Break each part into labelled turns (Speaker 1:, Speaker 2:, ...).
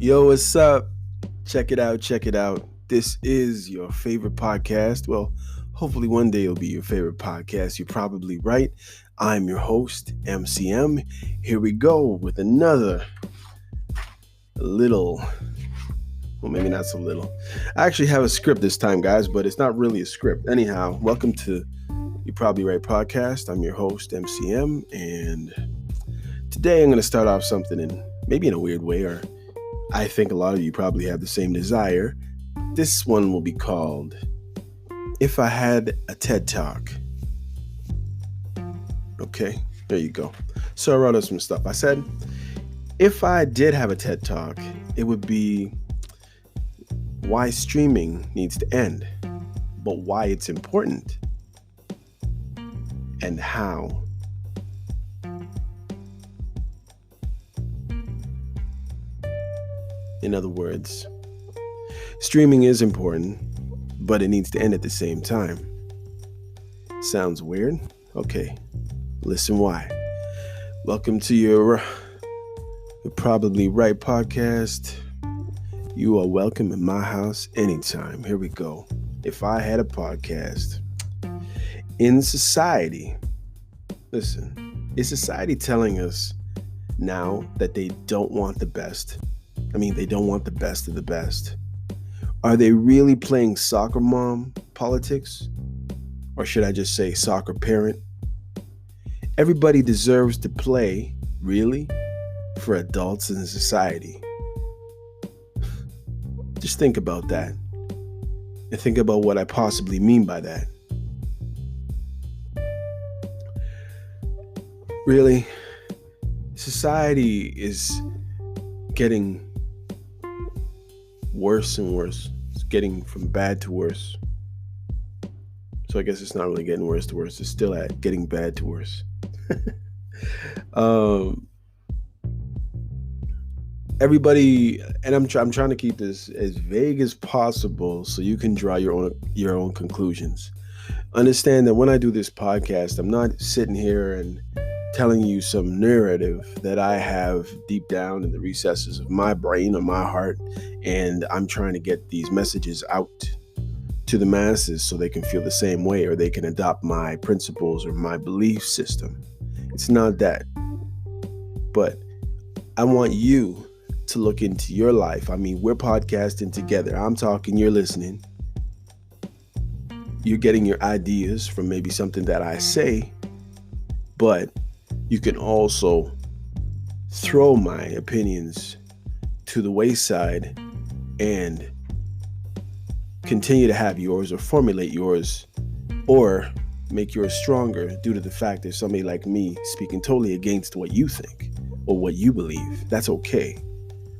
Speaker 1: Yo, what's up? Check it out. This is your favorite podcast. Well, hopefully one day it'll be your favorite podcast. You're probably right. I'm your host, MCM. Here we go with another little, well, maybe not so little. I actually have a script this time, guys, but it's not really a script. Anyhow, welcome to You're Probably Right podcast. I'm your host, MCM, and today I'm going to start off something maybe in a weird way, or I think a lot of you probably have the same desire. This one will be called If I Had a TED Talk. Okay, there you go. So I wrote up some stuff. I said, if I did have a TED Talk, it would be why streaming needs to end, but why it's important, and how. In other words, streaming is important, but it needs to end at the same time. Sounds weird? Okay, listen why. Welcome to your You're Probably Right podcast. You are welcome in my house anytime. Here we go. If I had a podcast. In society, listen, is society telling us now that they don't want the best? They don't want the best of the best. Are they really playing soccer mom politics? Or should I just say soccer parent? Everybody deserves to play, really, for adults in society. Just think about that. And think about what I possibly mean by that. Really, society is getting worse and worse. It's getting from bad to worse. So I guess it's not really getting worse to worse. It's still at getting bad to worse. Everybody, and I'm trying to keep this as vague as possible so you can draw your own conclusions. Understand that when I do this podcast, I'm not sitting here and telling you some narrative that I have deep down in the recesses of my brain or my heart, and I'm trying to get these messages out to the masses so they can feel the same way or they can adopt my principles or my belief system. It's not that. But I want you to look into your life. We're podcasting together. I'm talking, you're listening. You're getting your ideas from maybe something that I say, but you can also throw my opinions to the wayside and continue to have yours or formulate yours or make yours stronger due to the fact that somebody like me speaking totally against what you think or what you believe. That's okay.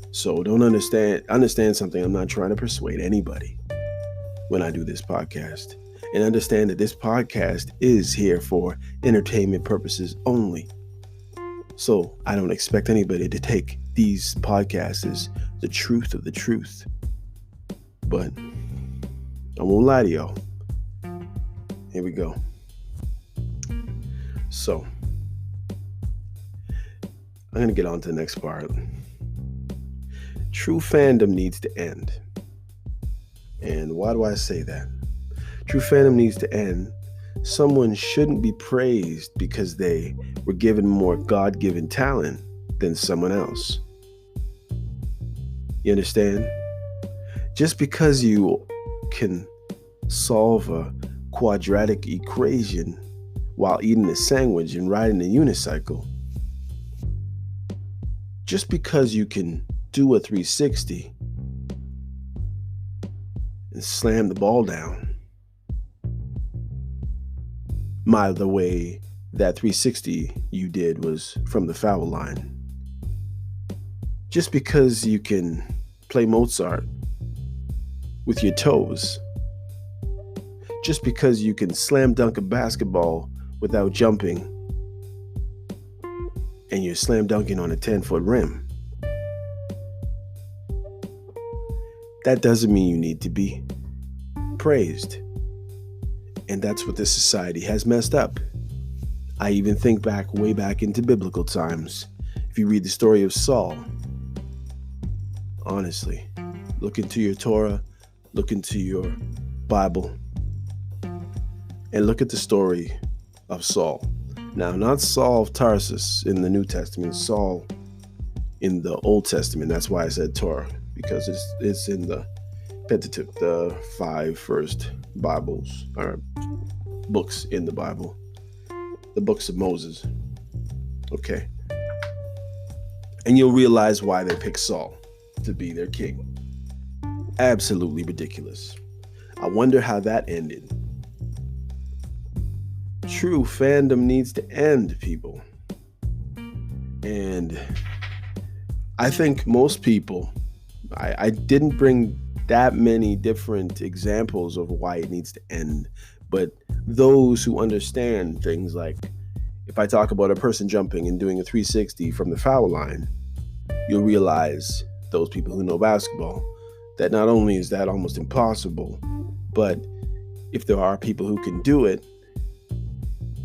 Speaker 1: So don't understand something. I'm not trying to persuade anybody when I do this podcast. And understand that this podcast is here for entertainment purposes only. So I don't expect anybody to take these podcasts as the truth of the truth. But I won't lie to y'all. Here we go. So I'm going to get on to the next part. True fandom needs to end. And why do I say that? True fandom needs to end. Someone shouldn't be praised because they were given more God-given talent than someone else. You understand? Just because you can solve a quadratic equation while eating a sandwich and riding a unicycle, just because you can do a 360 and slam the ball down, the way that 360 you did was from the foul line. Just because you can play Mozart with your toes, just because you can slam dunk a basketball without jumping and you're slam dunking on a 10-foot rim, that doesn't mean you need to be praised. And that's what this society has messed up. I even think way back into biblical times. If you read the story of Saul, Honestly, look into your Torah, look into your Bible, and look at the story of Saul. Now, not Saul of Tarsus in the New Testament, Saul in the Old Testament. That's why I said Torah, because it's in the Pentateuch, the 5 first Bibles or books in the Bible, the books of Moses. Okay. And you'll realize why they picked Saul to be their king. Absolutely ridiculous. I wonder how that ended. True fandom needs to end, people. And I think most people, I didn't bring that many different examples of why it needs to end, but those who understand things, like if I talk about a person jumping and doing a 360 from the foul line, you'll realize, those people who know basketball, that not only is that almost impossible, but if there are people who can do it,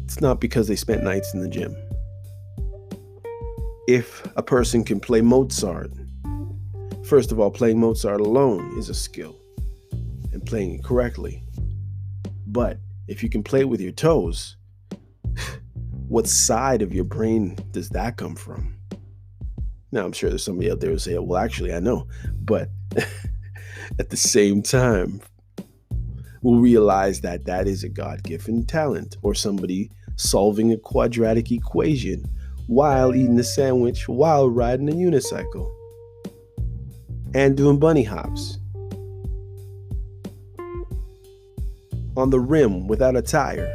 Speaker 1: it's not because they spent nights in the gym. If a person can play Mozart, first of all, playing Mozart alone is a skill, and playing it correctly. But if you can play with your toes, what side of your brain does that come from? Now, I'm sure there's somebody out there who say, well, actually, I know. But at the same time, we'll realize that that is a God-given talent, or somebody solving a quadratic equation while eating a sandwich, while riding a unicycle, and doing bunny hops on the rim without a tire.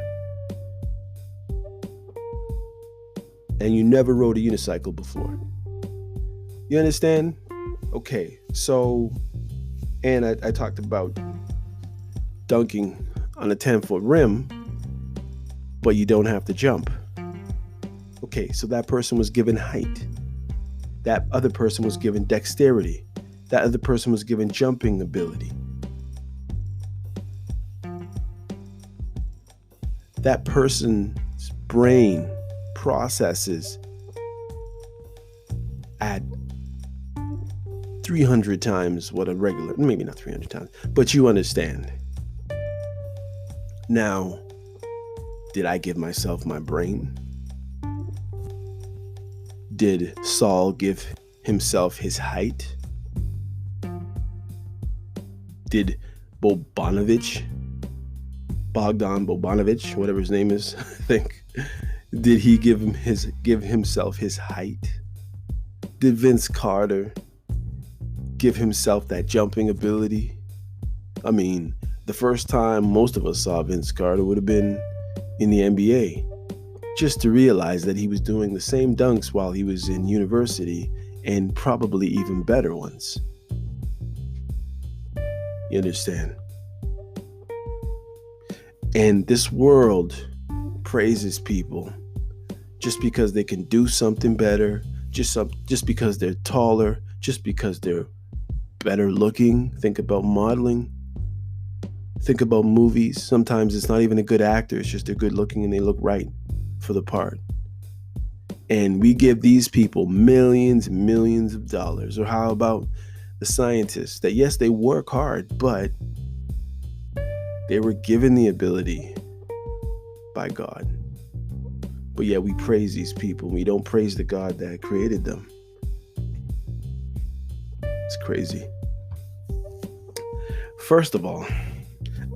Speaker 1: And you never rode a unicycle before. You understand? Okay, so, and I talked about dunking on a 10-foot rim, but you don't have to jump. Okay, so that person was given height. That other person was given dexterity. That other person was given jumping ability. That person's brain processes at 300 times what a regular, maybe not 300 times, but you understand. Now, did I give myself my brain? Did Saul give himself his height? Did Bogdan Bogdanovich, whatever his name is, I think, did he give himself his height? Did Vince Carter give himself that jumping ability? I mean, the first time most of us saw Vince Carter would have been in the NBA, just to realize that he was doing the same dunks while he was in university, and probably even better ones. You understand? And this world praises people just because they can do something better, just because they're taller, just because they're better looking. Think about modeling. Think about movies. Sometimes it's not even a good actor, it's just they're good looking and they look right for the part. And we give these people millions and millions of dollars. Or how about the scientists that, yes, they work hard, but they were given the ability by God. But yet we praise these people. We don't praise the God that created them. It's crazy. First of all,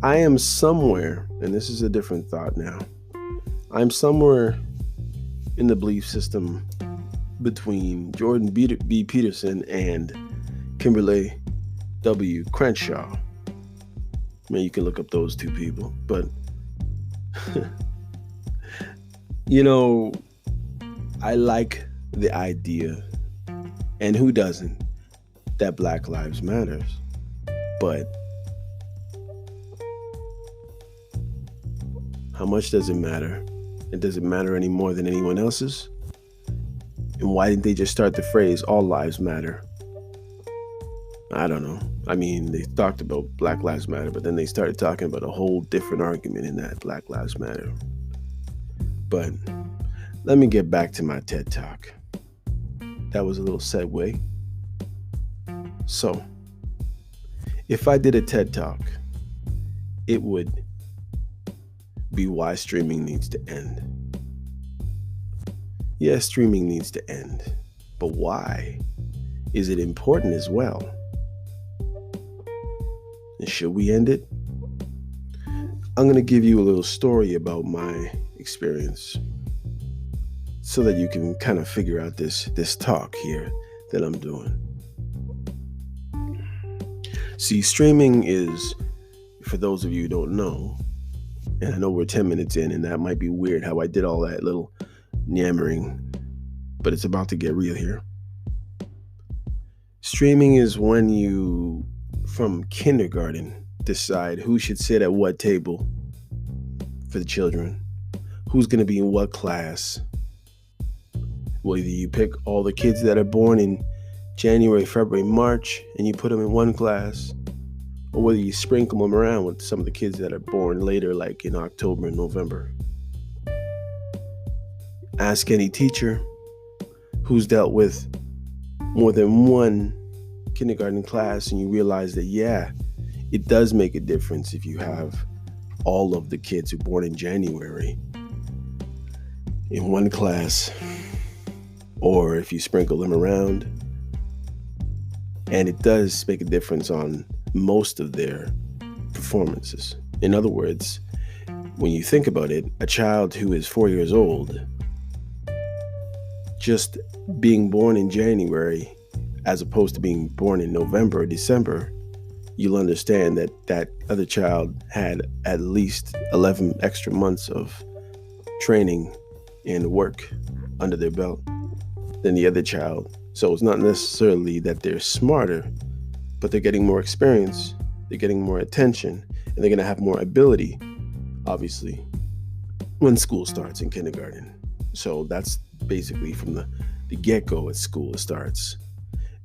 Speaker 1: I am somewhere, and this is a different thought now, I'm somewhere in the belief system between Jordan B. Peterson and Kimberly W. Crenshaw. I mean, you can look up those two people, but you know, I like the idea, and who doesn't, that Black Lives Matters. But how much does it matter? It doesn't matter any more than anyone else's. And why didn't they just start the phrase, all lives matter? I don't know. I mean, they talked about Black Lives Matter, but then they started talking about a whole different argument in that Black Lives Matter. But let me get back to my TED Talk. That was a little segue. So, if I did a TED Talk, it would be why streaming needs to end. Yes, streaming needs to end, but why? Is it important as well? And should we end it? I'm going to give you a little story about my experience so that you can kind of figure out this talk here that I'm doing. See, streaming is, for those of you who don't know, and I know we're 10 minutes in, and that might be weird how I did all that little yammering, but it's about to get real here. Streaming is when you, from kindergarten, decide who should sit at what table for the children, who's going to be in what class. Whether you pick all the kids that are born in January, February, March, and you put them in one class, or whether you sprinkle them around with some of the kids that are born later, like in October and November. Ask any teacher who's dealt with more than one kindergarten class, and you realize that, yeah, it does make a difference if you have all of the kids who are born in January in one class, or if you sprinkle them around. And it does make a difference on most of their performances. In other words, when you think about it, a child who is 4 years old, just being born in January, as opposed to being born in November or December, you'll understand that that other child had at least 11 extra months of training and work under their belt than the other child. So it's not necessarily that they're smarter, but they're getting more experience, they're getting more attention, and they're going to have more ability, obviously, when school starts in kindergarten. So that's basically from the get-go at school it starts.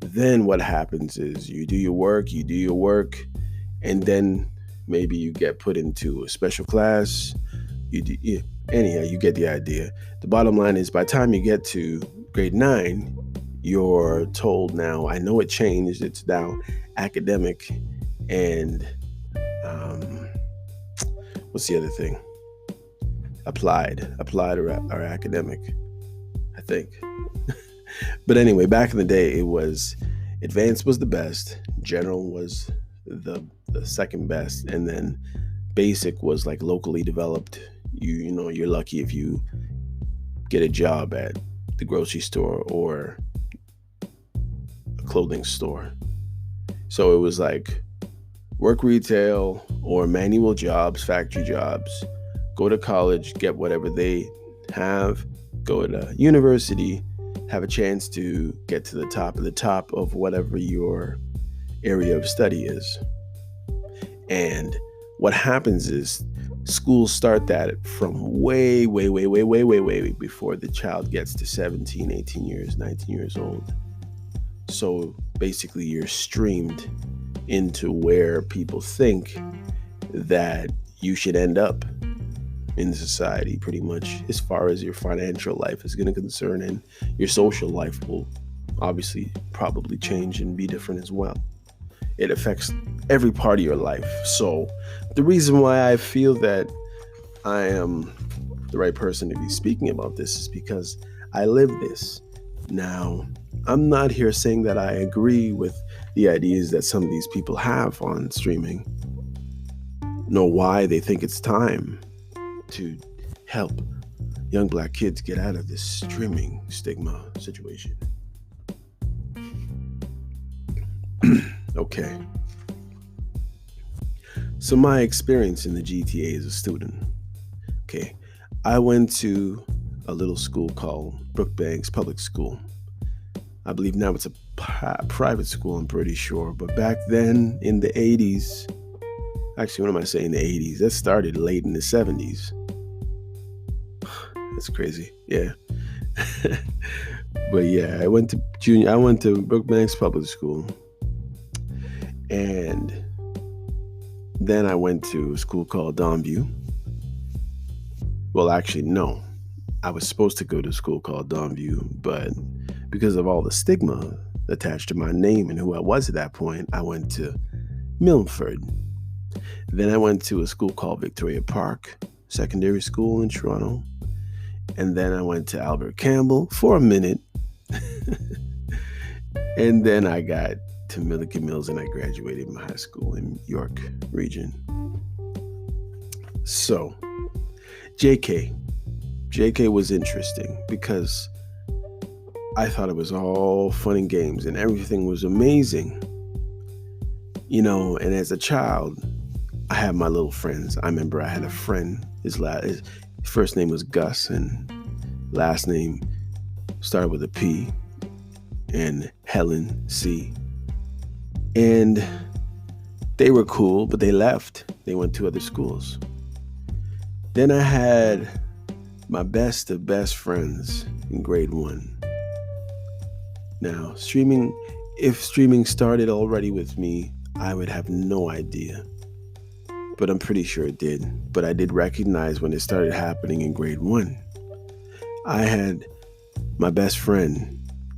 Speaker 1: Then what happens is you do your work, and then maybe you get put into a special class. Anyhow, you get the idea. The bottom line is, by the time you get to grade 9, you're told now, I know it changed, it's now academic and what's the other thing? Applied or academic, I think. But anyway, back in the day, it was advanced was the best, general was the second best, and then basic was like locally developed. You know, you're lucky if you get a job at the grocery store or a clothing store. So it was like work retail or manual jobs, factory jobs, go to college, get whatever they have, go to university, have a chance to get to the top of whatever your area of study is. And what happens is schools start that from way before the child gets to 17, 18 years, 19 years old. So basically you're streamed into where people think that you should end up in society, pretty much, as far as your financial life is going to concern, and your social life will obviously probably change and be different as well. It affects every part of your life. So the reason why I feel that I am the right person to be speaking about this is because I live this. Now, I'm not here saying that I agree with the ideas that some of these people have on streaming, nor why they think it's time to help young black kids get out of this streaming stigma situation. Okay. So my experience in the GTA as a student. Okay. I went to a little school called Brookbanks Public School. I believe now it's a private school, I'm pretty sure. But back then in the 80s, actually, what am I saying, the 80s? That started late in the 70s. That's crazy. Yeah. But yeah, I went to Brookbanks Public School. And then I went to a school called Donview. Well, actually, no. I was supposed to go to a school called Donview, but because of all the stigma attached to my name and who I was at that point, I went to Milford. Then I went to a school called Victoria Park Secondary School in Toronto. And then I went to Albert Campbell for a minute. And then I got to Milliken Mills and I graduated my high school in York region. So, JK was interesting because I thought it was all fun and games and everything was amazing. And as a child, I had my little friends. I remember I had a friend, his first name was Gus and last name started with a P, and Helen C. And they were cool, but they left. They went to other schools. Then I had my best of best friends in grade 1. Now, if streaming started already with me, I would have no idea. But I'm pretty sure it did. But I did recognize when it started happening in grade 1. I had my best friend.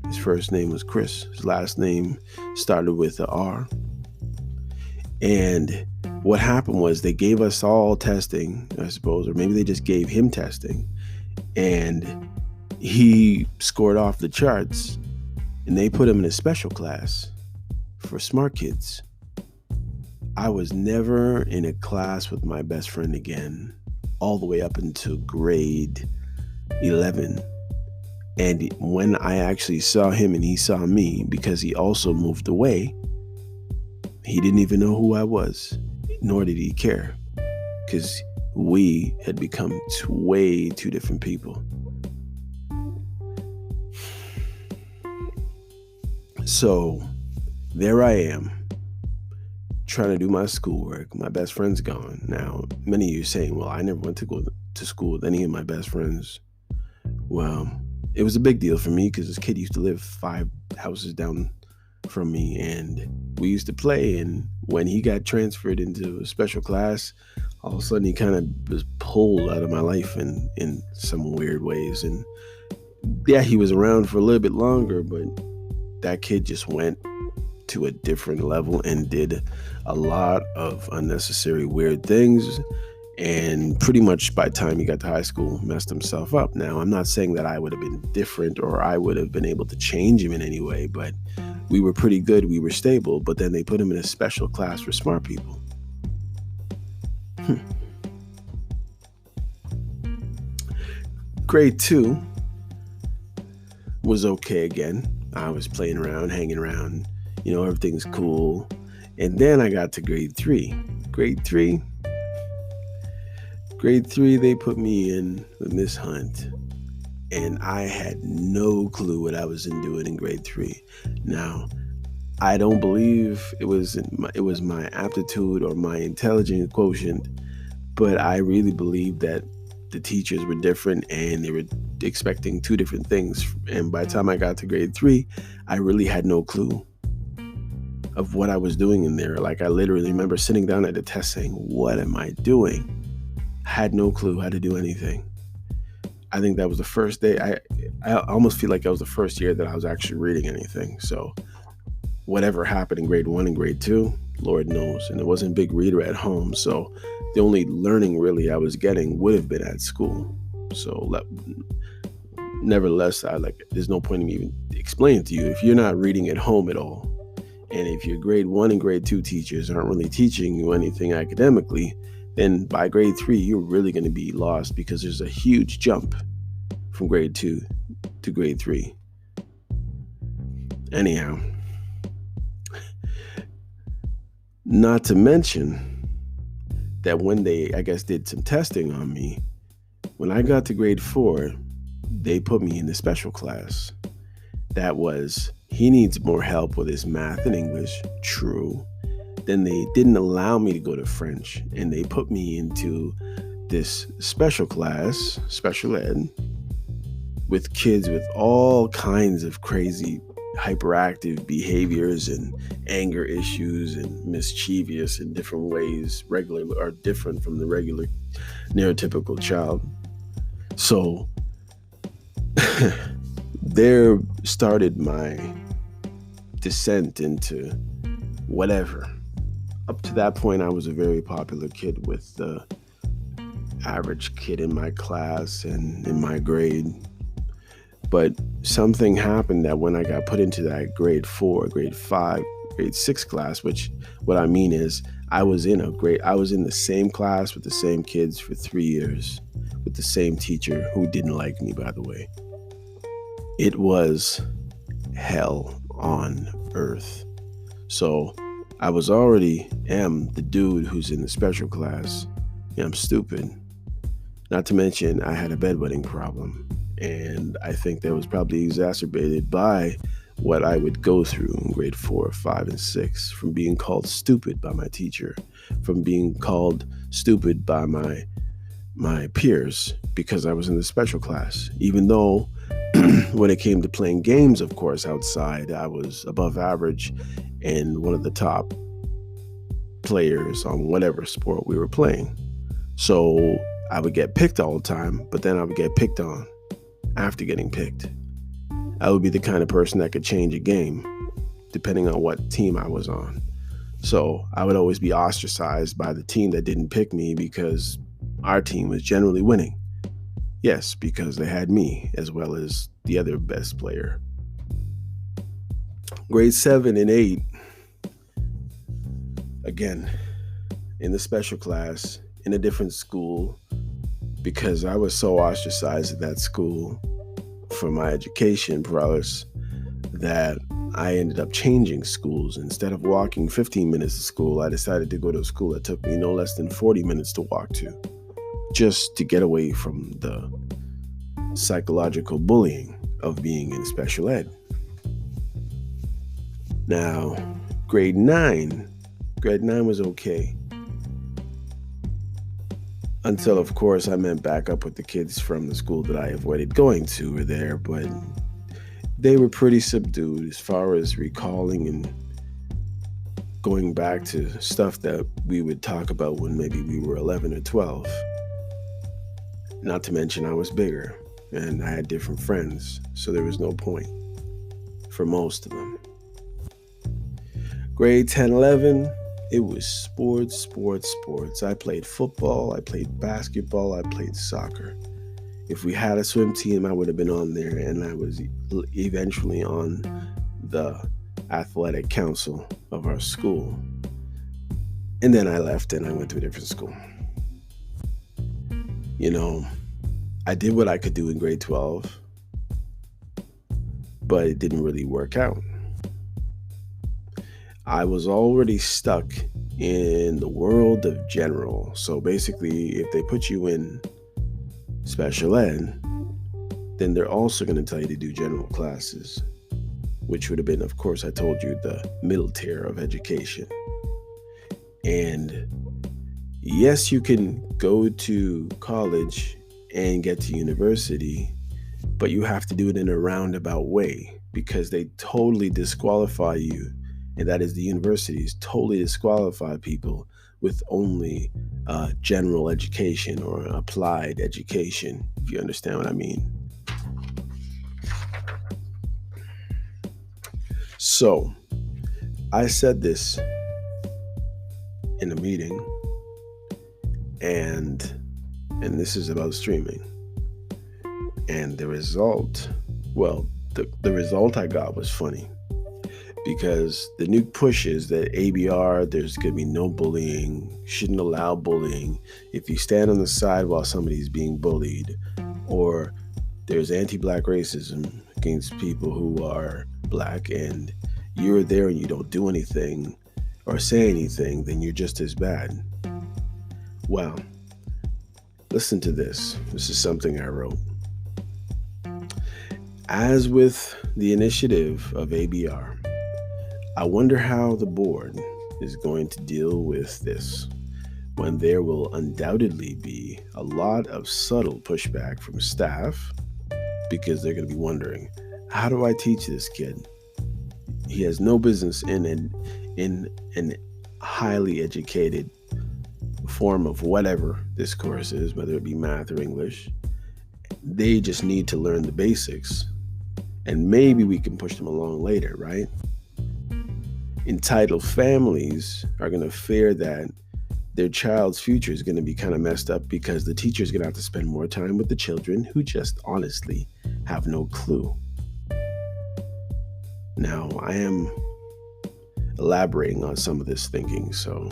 Speaker 1: His first name was Chris. His last name started with an R. And what happened was they gave us all testing, I suppose, or maybe they just gave him testing. And he scored off the charts. And they put him in a special class for smart kids. I was never in a class with my best friend again, all the way up until grade 11. And when I actually saw him and he saw me, because he also moved away, he didn't even know who I was, nor did he care, because we had become way two different people. So there I am, trying to do my schoolwork. My best friend's gone. Now, many of you are saying, well, I never went to go to school with any of my best friends. Well, it was a big deal for me because this kid used to live 5 houses down from me, and we used to play. And when he got transferred into a special class, all of a sudden he kind of was pulled out of my life in some weird ways. And yeah, he was around for a little bit longer, but that kid just went to a different level and did a lot of unnecessary weird things. And pretty much by the time he got to high school, messed himself up. Now, I'm not saying that I would have been different or I would have been able to change him in any way, but we were pretty good. We were stable. But then they put him in a special class for smart people. Grade 2 was okay again. I was playing around, hanging around. Everything's cool. And then I got to grade 3. Grade 3, they put me in with Miss Hunt, and I had no clue what I was doing in grade 3. Now, I don't believe it was my aptitude or my intelligence quotient, but I really believe that the teachers were different and they were expecting 2 different things. And by the time I got to grade 3, I really had no clue of what I was doing in there. Like, I literally remember sitting down at the test saying, what am I doing? Had no clue how to do anything. I think that was the first day. I almost feel like that was the first year that I was actually reading anything. So whatever happened in grade 1 and grade 2, Lord knows. And it wasn't a big reader at home. So the only learning really I was getting would have been at school. So nevertheless, there's no point in me even explaining to you if you're not reading at home at all. And if your grade 1 and grade 2 teachers aren't really teaching you anything academically, then by grade 3, you're really going to be lost because there's a huge jump from grade 2 to grade 3. Anyhow, not to mention that when they, I guess, did some testing on me, when I got to grade 4, they put me in the special class. That was, he needs more help with his math and English. True. Then they didn't allow me to go to French, and they put me into this special class, special ed, with kids with all kinds of crazy hyperactive behaviors and anger issues and mischievous in different ways, regular or different from the regular neurotypical child. So there started my descent into whatever. Up to that point, I was a very popular kid with the average kid in my class and in my grade. But something happened that when I got put into that grade 4, grade 5, grade 6 class, which what I mean is I was in the same class with the same kids for 3 years with the same teacher who didn't like me, by the way. It was hell on earth. So I am the dude who's in the special class. Yeah, I'm stupid. Not to mention I had a bedwetting problem. And I think that was probably exacerbated by what I would go through in grade 4, 5, and 6, from being called stupid by my teacher, from being called stupid by my peers because I was in the special class. Even though when it came to playing games, of course, outside, I was above average and one of the top players on whatever sport we were playing. So I would get picked all the time, but then I would get picked on after getting picked. I would be the kind of person that could change a game depending on what team I was on. So I would always be ostracized by the team that didn't pick me because our team was generally winning. Yes, because they had me as well as the other best player. Grade 7 and 8, again, in the special class, in a different school, because I was so ostracized at that school for my education prowess that I ended up changing schools. Instead of walking 15 minutes to school, I decided to go to a school that took me no less than 40 minutes to walk to, just to get away from the psychological bullying of being in special ed. Now, grade 9 was okay. Until, of course, I met back up with the kids from the school that I avoided going to were there, but they were pretty subdued as far as recalling and going back to stuff that we would talk about when maybe we were 11 or 12. Not to mention I was bigger and I had different friends, so there was no point for most of them. Grade 10, 11, it was sports. I played football, I played basketball, I played soccer. If we had a swim team, I would have been on there, and I was eventually on the athletic council of our school. And then I left and I went to a different school. You know, I did what I could do in grade 12, but it didn't really work out. I was already stuck in the world of general. So basically, if they put you in special ed, then they're also going to tell you to do general classes, which would have been, of course, I told you, the middle tier of education. And yes, you can go to college and get to university, but you have to do it in a roundabout way because they totally disqualify you. And that is, the universities totally disqualify people with only general education or applied education, if you understand what I mean. So I said this in a meeting, and this is about streaming. And the result I got was funny. Because the new push is that ABR, there's going to be no bullying, shouldn't allow bullying. If you stand on the side while somebody's being bullied, or there's anti-black racism against people who are black and you're there and you don't do anything or say anything, then you're just as bad. Well, listen to this. This is something I wrote. As with the initiative of ABR, I wonder how the board is going to deal with this when there will undoubtedly be a lot of subtle pushback from staff, because they're going to be wondering, how do I teach this kid? He has no business in an highly educated form of whatever this course is, whether it be math or English. They just need to learn the basics, and maybe we can push them along later, right? entitled families are going to fear that their child's future is going to be kind of messed up because the teacher is going to have to spend more time with the children who just honestly have no clue. Now, I am elaborating on some of this thinking, so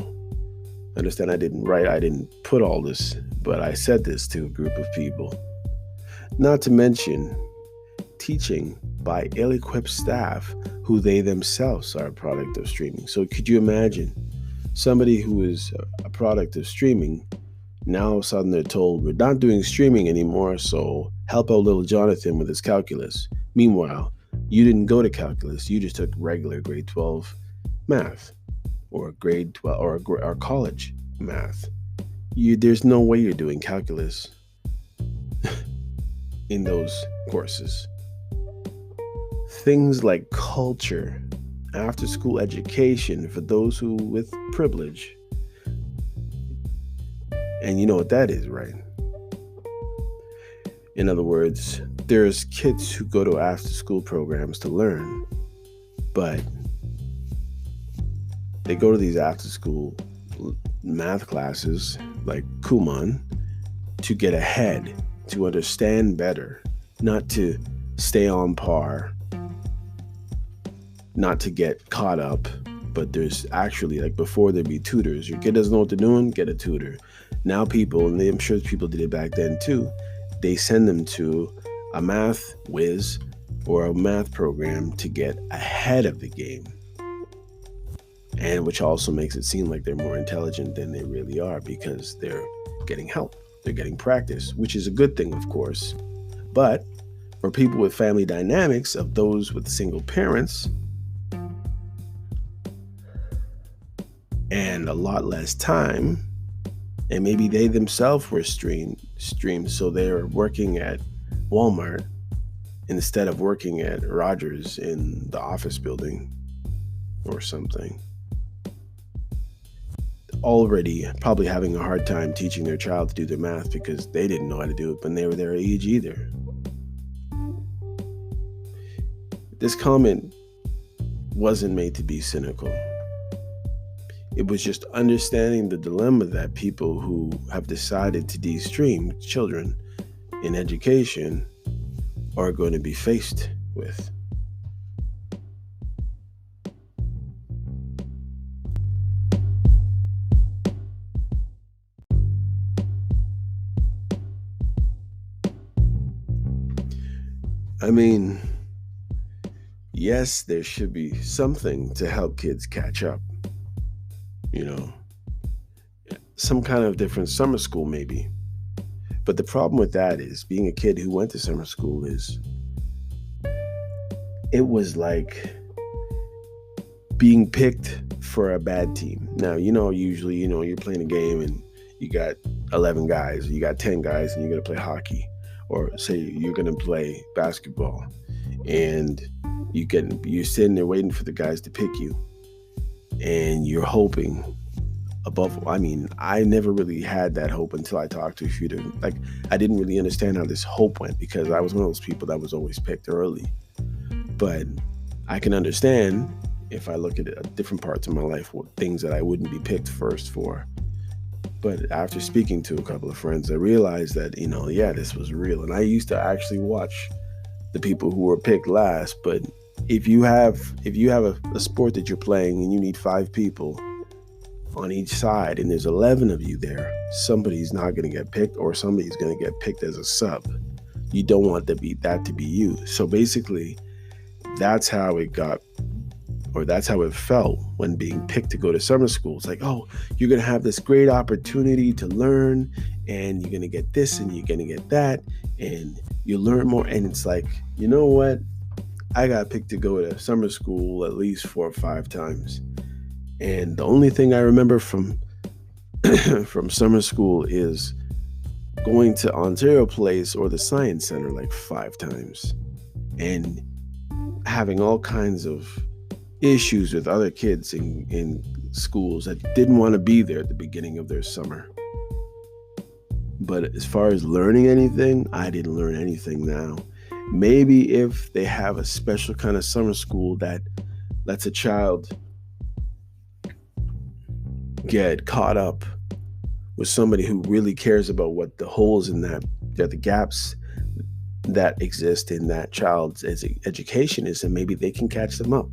Speaker 1: understand I didn't put all this, but I said this to a group of people. Not to mention teaching by ill-equipped staff who they themselves are a product of streaming. So could you imagine somebody who is a product of streaming, now all of a sudden they're told, we're not doing streaming anymore, so help out little Jonathan with his calculus. Meanwhile, you didn't go to calculus, you just took regular grade 12 math or grade 12 or college math. There's no way you're doing calculus in those courses. Things like culture, after school education for those who with privilege. And you know what that is, right? In other words, there's kids who go to after school programs to learn, but they go to these after school math classes like Kumon to get ahead, to understand better, not to stay on par, not to get caught up. But there's actually, like before there'd be tutors. Your kid doesn't know what they're doing, get a tutor. Now people, and I'm sure people did it back then too, they send them to a math whiz or a math program to get ahead of the game. And which also makes it seem like they're more intelligent than they really are because they're getting help. They're getting practice, which is a good thing, of course. But for people with family dynamics of those with single parents and a lot less time, and maybe they themselves were streamed, so they're working at Walmart instead of working at Rogers in the office building or something. Already probably having a hard time teaching their child to do their math because they didn't know how to do it when they were their age either. This comment wasn't made to be cynical. It was just understanding the dilemma that people who have decided to de-stream children in education are going to be faced with. I mean, yes, there should be something to help kids catch up. You know, some kind of different summer school maybe. But the problem with that is being a kid who went to summer school is it was like being picked for a bad team. Now, usually, you're playing a game and you got 11 guys, or you got 10 guys and you're going to play hockey. Or say you're going to play basketball and you're sitting there waiting for the guys to pick you and you're hoping I never really had that hope until I talked to a few different, I didn't really understand how this hope went because I was one of those people that was always picked early. But I can understand if I look at different parts of my life, what things that I wouldn't be picked first for. But after speaking to a couple of friends, I realized that, this was real. And I used to actually watch the people who were picked last. But if you have a sport that you're playing and you need 5 people on each side and there's 11 of you there, somebody's not going to get picked or somebody's going to get picked as a sub. You don't want that to be you. So basically, that's how it felt when being picked to go to summer school. It's like, oh, you're going to have this great opportunity to learn and you're going to get this and you're going to get that and you learn more. And it's like, you know what? I got picked to go to summer school at least 4 or 5 times. And the only thing I remember from summer school is going to Ontario Place or the Science Center like 5 times and having all kinds of issues with other kids in schools that didn't want to be there at the beginning of their summer. But as far as learning anything, I didn't learn anything now. Maybe if they have a special kind of summer school that lets a child get caught up with somebody who really cares about what the holes in that, the gaps that exist in that child's education is, and maybe they can catch them up.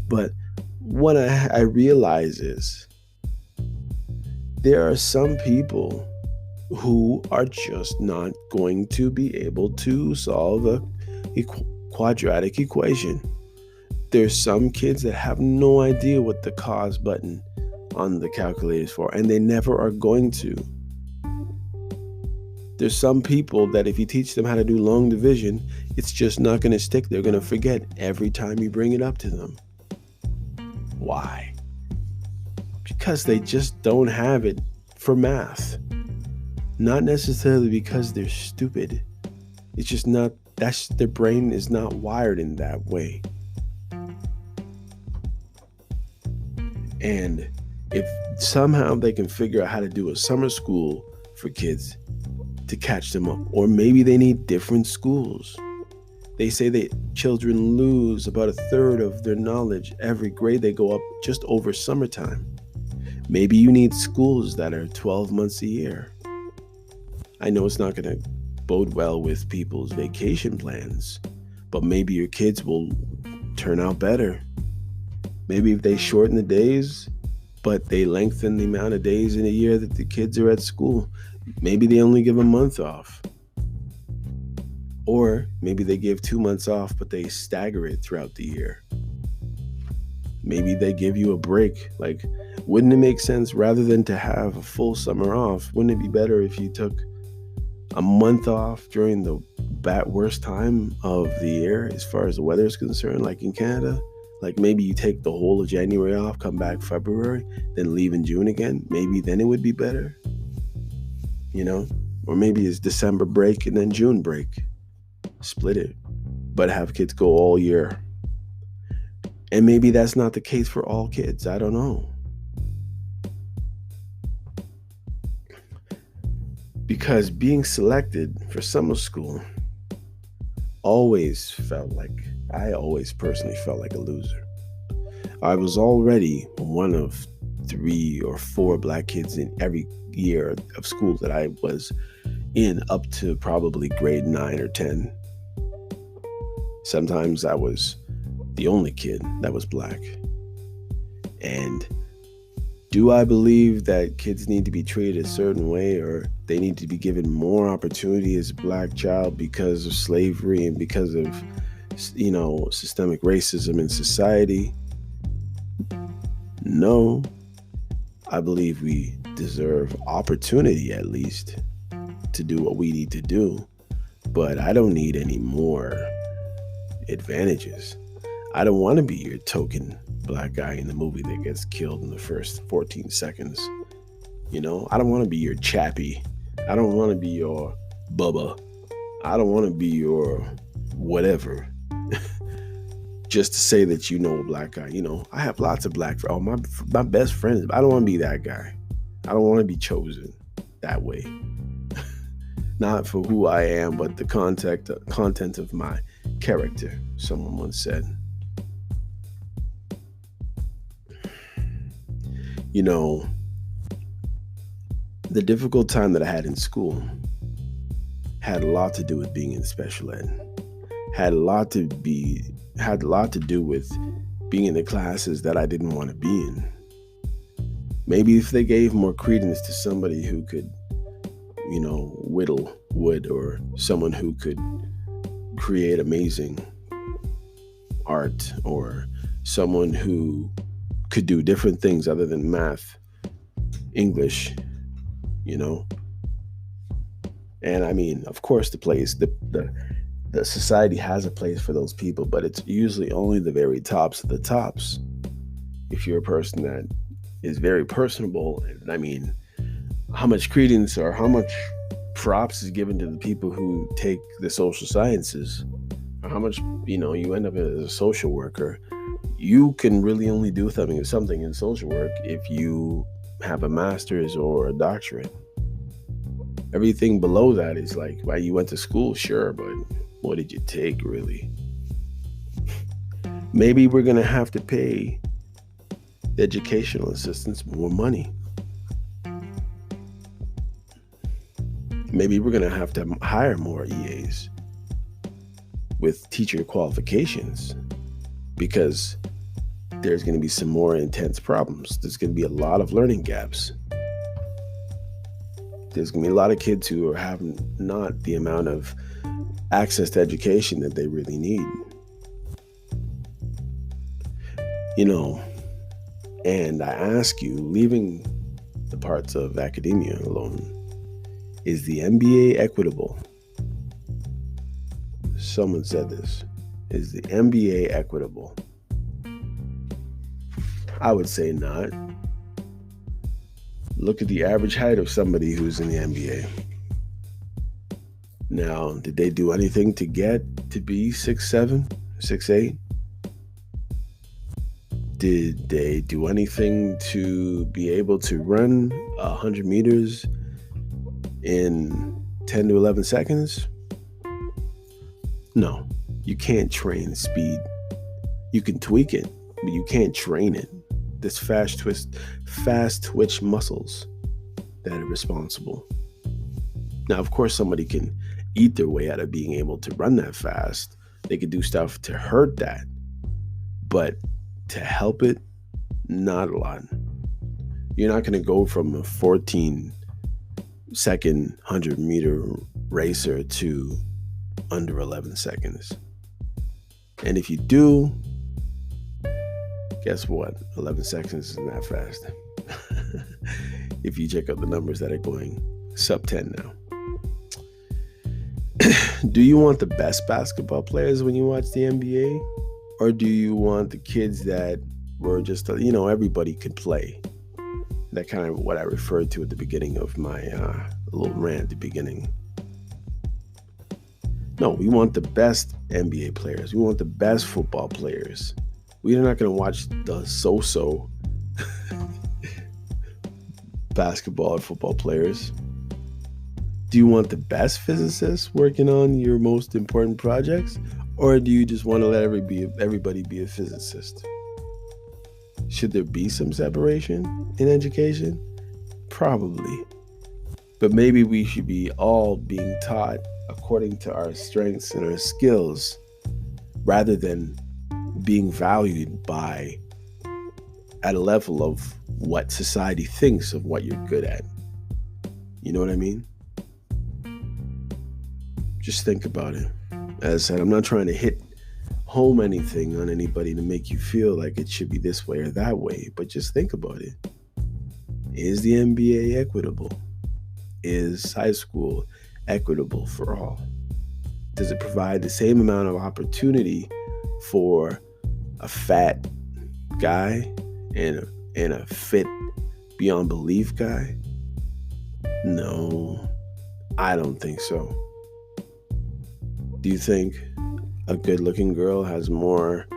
Speaker 1: But what I realize is there are some people who are just not going to be able to solve a quadratic equation. There's some kids that have no idea what the cos button on the calculator is for, and they never are going to. There's some people that if you teach them how to do long division, it's just not going to stick. They're going to forget every time you bring it up to them. Why? Because they just don't have it for math. Not necessarily because they're stupid. It's just not, their brain is not wired in that way. And if somehow they can figure out how to do a summer school for kids to catch them up, or maybe they need different schools. They say that children lose about 1/3 of their knowledge every grade they go up just over summertime. Maybe you need schools that are 12 months a year. I know it's not going to bode well with people's vacation plans, but maybe your kids will turn out better. Maybe if they shorten the days, but they lengthen the amount of days in a year that the kids are at school. Maybe they only give a month off. Or maybe they give 2 months off, but they stagger it throughout the year. Maybe they give you a break. Like, wouldn't it make sense, rather than to have a full summer off, wouldn't it be better if you took a month off during the worst time of the year as far as the weather is concerned, like in Canada? Like maybe you take the whole of January off, come back February, then leave in June again. Maybe then it would be better, you know? Or maybe it's December break and then June break. Split it, but have kids go all year. And maybe that's not the case for all kids. I don't know. Because being selected for summer school I always personally felt like a loser. I was already one of 3 or 4 black kids in every year of school that I was in, up to probably grade 9 or 10. Sometimes I was the only kid that was black. And do I believe that kids need to be treated a certain way, or they need to be given more opportunity as a black child because of slavery and because of, systemic racism in society? No. I believe we deserve opportunity, at least, to do what we need to do. But I don't need any more advantages. I don't want to be your token black guy in the movie that gets killed in the first 14 seconds. I don't want to be your Chappie. I don't want to be your Bubba. I don't want to be your whatever. Just to say that a black guy. I have lots of black friends. Oh, my best friends. I don't want to be that guy. I don't want to be chosen that way. Not for who I am, but the content of my character, someone once said. The difficult time that I had in school had a lot to do with being in special ed. Had a lot to do with being in the classes that I didn't want to be in. Maybe if they gave more credence to somebody who could, whittle wood, or someone who could create amazing art, or someone who could do different things other than math, English, And I mean, of course, the society has a place for those people, but it's usually only the very tops of the tops. If you're a person that is very personable, and I mean, how much credence or how much props is given to the people who take the social sciences, or how much, you end up as a social worker. You can really only do something in social work if you have a master's or a doctorate. Everything below that is like, why you went to school, sure, but what did you take, really? Maybe we're going to have to pay the educational assistants more money. Maybe we're going to have to hire more EAs with teacher qualifications, because there's going to be some more intense problems. There's going to be a lot of learning gaps. There's going to be a lot of kids who are having not the amount of access to education that they really need. And I ask you, leaving the parts of academia alone, is the NBA equitable? Someone said this. Is the NBA equitable? I would say not. Look at the average height of somebody who's in the NBA. Now, did they do anything to get to be 6'7", 6'8"? Did they do anything to be able to run 100 meters in 10 to 11 seconds? No, you can't train speed. You can tweak it, but you can't train it. This fast twitch muscles that are responsible. Now, of course, somebody can eat their way out of being able to run that fast. They could do stuff to hurt that, but to help it, not a lot. You're not going to go from a 14-second 100-meter racer to under 11 seconds. And if you do, guess what? 11 seconds isn't that fast. If you check out the numbers that are going sub 10 now. Do you want the best basketball players when you watch the NBA? Or do you want the kids that were just, everybody could play? That kind of what I referred to at the beginning of my little rant at the beginning. No, we want the best NBA players. We want the best football players. We're not going to watch the so-so basketball or football players. Do you want the best physicists working on your most important projects? Or do you just want to let everybody be a physicist? Should there be some separation in education? Probably. But maybe we should be all being taught according to our strengths and our skills, rather than being valued at a level of what society thinks of what you're good at. You know what I mean? Just think about it. As I said, I'm not trying to hit home anything on anybody to make you feel like it should be this way or that way, but just think about it. Is the NBA equitable? Is high school equitable for all? Does it provide the same amount of opportunity for a fat guy and a fit beyond belief guy? No, I don't think so. Do you think a good-looking girl has more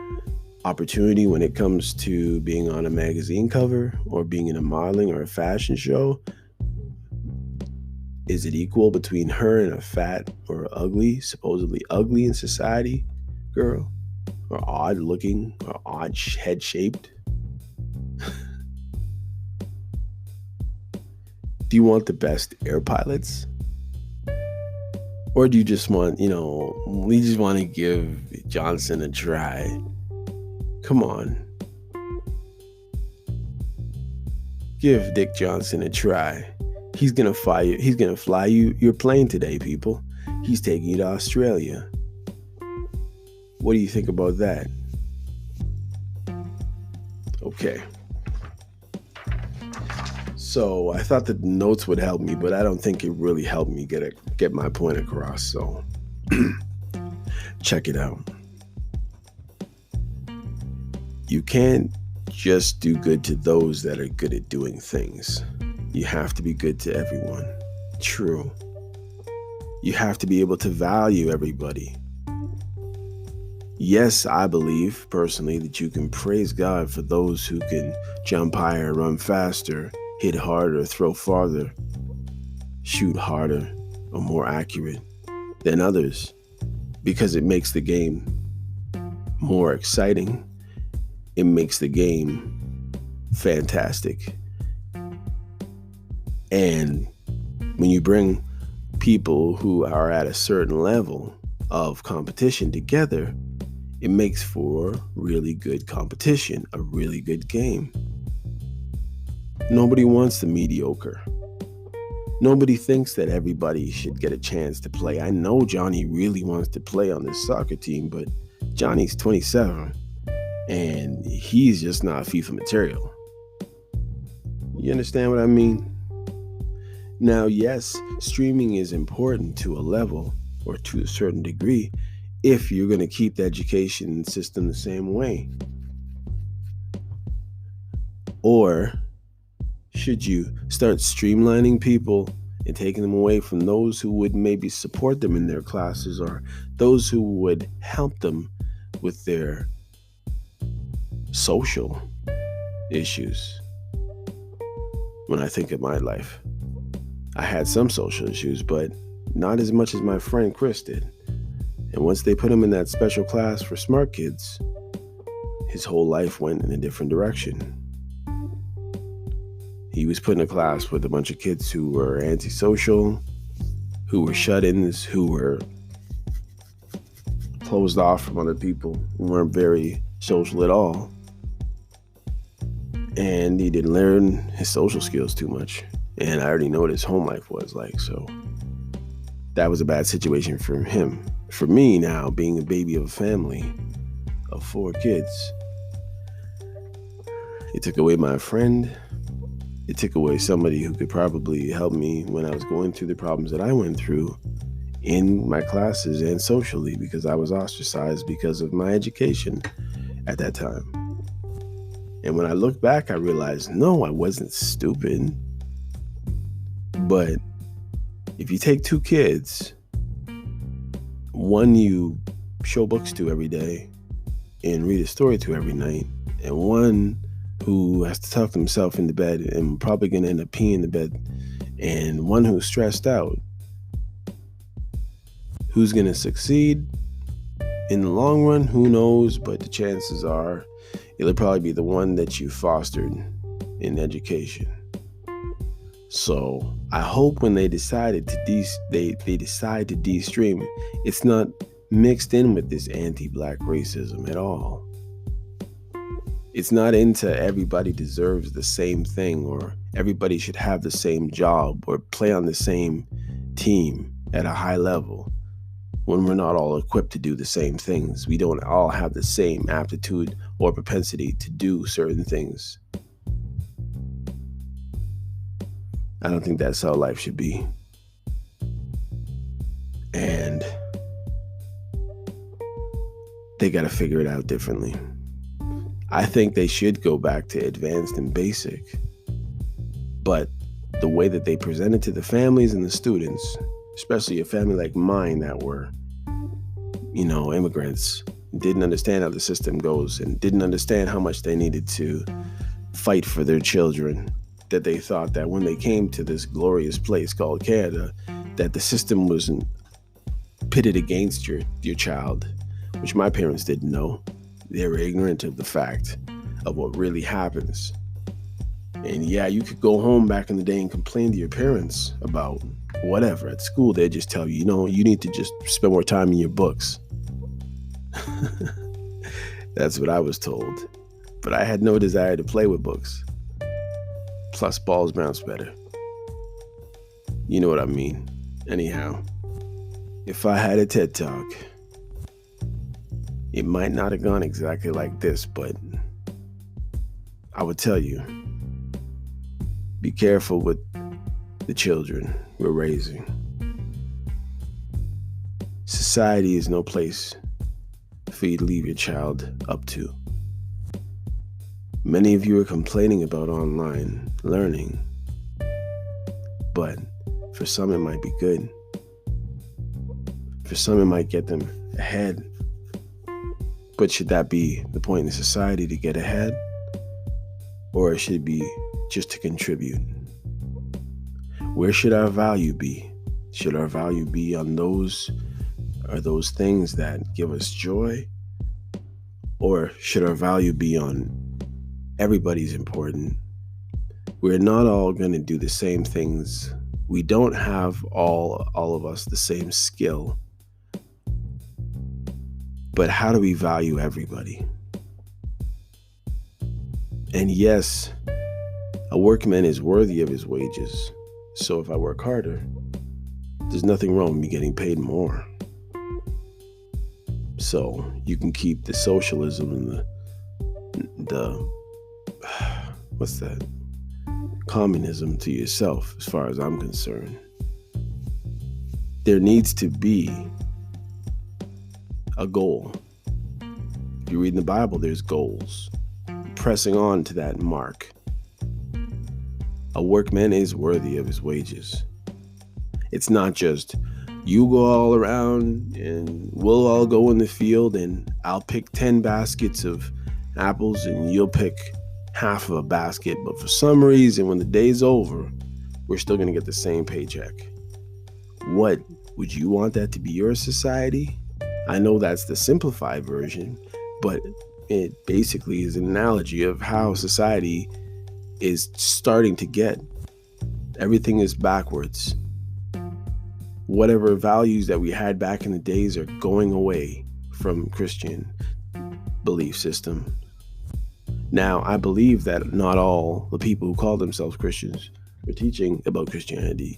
Speaker 1: opportunity when it comes to being on a magazine cover or being in a modeling or a fashion show? Is it equal between her and a fat or ugly, supposedly ugly in society girl, or odd-looking or odd head-shaped? Do you want the best air pilots? Or do you just want, we just want to give Johnson a try? Come on. Give Dick Johnson a try. He's going to fly you your plane today, people. He's taking you to Australia. What do you think about that? Okay. So I thought the notes would help me, but I don't think it really helped me get my point across. So check it out. You can't just do good to those that are good at doing things. You have to be good to everyone. True. You have to be able to value everybody. Yes, I believe personally that you can praise God for those who can jump higher, run faster, hit harder, throw farther, shoot harder, or more accurate than others, because it makes the game more exciting. It makes the game fantastic. And when you bring people who are at a certain level of competition together, it makes for really good competition, a really good game. Nobody wants the mediocre. Nobody thinks that everybody should get a chance to play. I know Johnny really wants to play on this soccer team, but Johnny's 27 and he's just not FIFA material. You understand what I mean? Now, yes, streaming is important to a level or to a certain degree if you're going to keep the education system the same way. Or should you start streamlining people and taking them away from those who would maybe support them in their classes or those who would help them with their social issues? When I think of my life, I had some social issues, but not as much as my friend Chris did. And once they put him in that special class for smart kids, his whole life went in a different direction. He was put in a class with a bunch of kids who were antisocial, who were shut-ins, who were closed off from other people, who weren't very social at all. And he didn't learn his social skills too much. And I already know what his home life was like, so that was a bad situation for him. For me now, being a baby of a family of 4 kids, it took away my friend. It took away somebody who could probably help me when I was going through the problems that I went through in my classes and socially, because I was ostracized because of my education at that time. And when I look back, I realized, no, I wasn't stupid. But if you take 2 kids, one you show books to every day and read a story to every night, and one who has to talk himself into bed and probably going to end up peeing in the bed, and one who's stressed out, who's going to succeed in the long run? Who knows? But the chances are it'll probably be the one that you fostered in education. So I hope when they decided to they decide to de-stream, it's not mixed in with this anti-black racism at all. It's not into everybody deserves the same thing, or everybody should have the same job or play on the same team at a high level, when we're not all equipped to do the same things. We don't all have the same aptitude or propensity to do certain things. I don't think that's how life should be. And they got to figure it out differently. I think they should go back to advanced and basic. But the way that they presented to the families and the students, especially a family like mine that were, immigrants, didn't understand how the system goes and didn't understand how much they needed to fight for their children, that they thought that when they came to this glorious place called Canada, that the system wasn't pitted against your child, which my parents didn't know. They were ignorant of the fact of what really happens. And yeah, you could go home back in the day and complain to your parents about whatever. At school, they'd just tell you, you need to just spend more time in your books. That's what I was told. But I had no desire to play with books. Plus, balls bounce better. You know what I mean. Anyhow, if I had a TED Talk, it might not have gone exactly like this, but I would tell you, be careful with the children we're raising. Society is no place for you to leave your child up to. Many of you are complaining about online learning, but for some it might be good. For some it might get them ahead. But should that be the point in society, to get ahead? Or should it be just to contribute? Where should our value be? Should our value be on those things that give us joy? Or should our value be on everybody's important? We're not all going to do the same things We don't have all of us the same skill. But how do we value everybody? And yes, a workman is worthy of his wages. So if I work harder, there's nothing wrong with me getting paid more. So you can keep the socialism and the what's that? Communism to yourself, as far as I'm concerned. There needs to be a goal. If you read in the Bible, there's goals. Pressing on to that mark. A workman is worthy of his wages. It's not just you go all around and we'll all go in the field and I'll pick 10 baskets of apples and you'll pick half of a basket. But for some reason, when the day's over, we're still going to get the same paycheck. What would you want that to be your society? I know that's the simplified version, but it basically is an analogy of how society is starting to get. Everything is backwards. Whatever values that we had back in the days are going away from Christian belief system. Now, I believe that not all the people who call themselves Christians or teaching about Christianity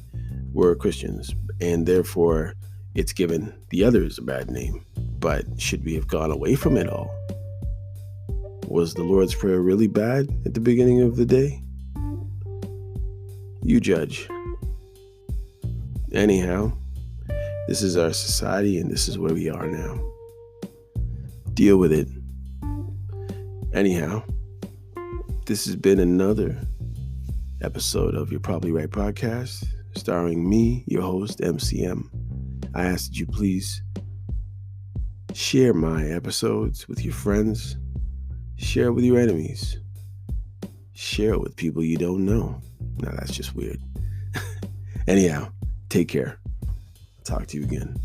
Speaker 1: were Christians, and therefore it's given the others a bad name. But should we have gone away from it all? Was the Lord's Prayer really bad at the beginning of the day? You judge. Anyhow, this is our society and this is where we are now. Deal with it. Anyhow, this has been another episode of You're Probably Right podcast, starring me, your host, MCM. I ask that you please share my episodes with your friends. Share it with your enemies. Share it with people you don't know. Now that's just weird. Anyhow, take care. Talk to you again.